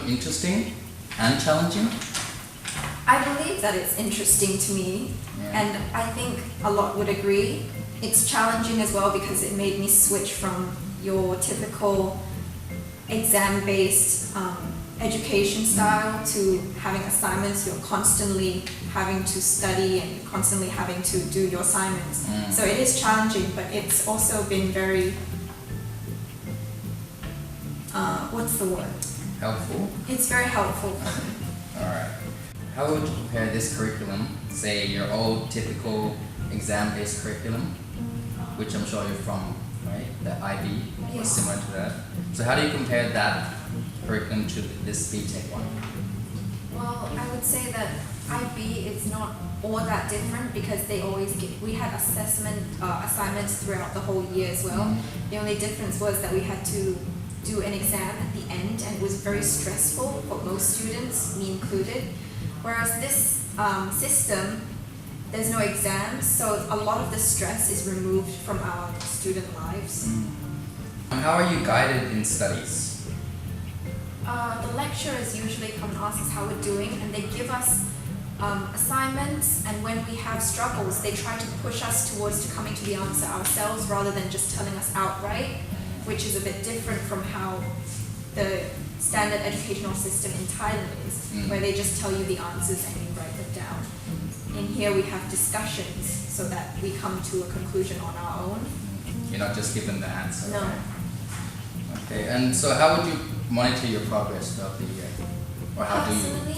interesting and challenging? I believe that it's interesting to me, and I think a lot would agree. It's challenging as well because it made me switch from your typical exam-based education style to having assignments. You're constantly having to study and constantly having to do your assignments. So it is challenging, but it's also been very, what's the word? Helpful? It's very helpful for me. Alright. How would you compare this curriculum, say your old typical exam-based curriculum, which I'm sure you're from, right? The IB was similar to that. So how do you compare that curriculum to this BTech one? Well, I would say that IB is not all that different because we had assignments throughout the whole year as well. The only difference was that we had to do an exam at the end, and it was very stressful for most students, me included. Whereas this system, there's no exams, so a lot of the stress is removed from our student lives. How are you guided in studies? The lecturers usually come and ask us how we're doing, and they give us assignments, and when we have struggles, they try to push us towards coming to the answer ourselves rather than just telling us outright, which is a bit different from how the standard educational system in Thailand is, where they just tell you the answers and you write them down. In here we have discussions so that we come to a conclusion on our own. You're not just given the answer. No. Right? Okay, and so how would you monitor your progress throughout the year? Or how do you?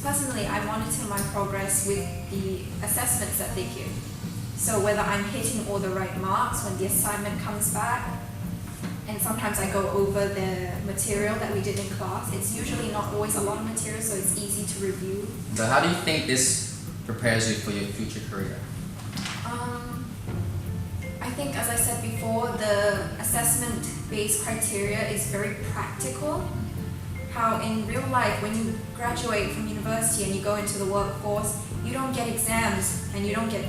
Personally, I monitor my progress with the assessments that they give. So whether I'm hitting all the right marks when the assignment comes back, and sometimes I go over the material that we did in class. It's usually not always a lot of material, so it's easy to review. So how do you think this prepares you for your future career? I think, as I said before, the assessment-based criteria is very practical. How in real life, when you graduate from university and you go into the workforce, you don't get exams and you don't get,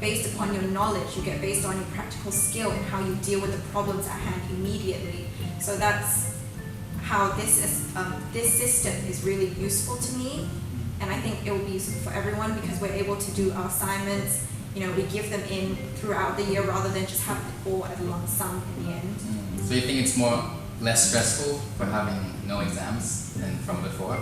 based upon your knowledge, you get based on your practical skill and how you deal with the problems at hand immediately. So that's how this system is really useful to me, and I think it will be useful for everyone because we're able to do our assignments. We give them in throughout the year rather than just have it all at a lump sum in the end. So you think it's less stressful for having no exams than from before?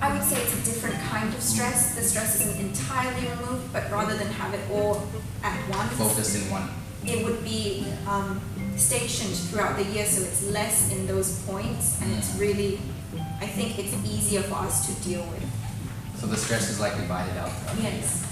I would say it's a different kind of stress. The stress isn't entirely removed, but rather than have it all at once, focused in one. It would be stationed throughout the year, so it's less in those points, and it's really, I think it's easier for us to deal with. So the stress is like divided out. Yes.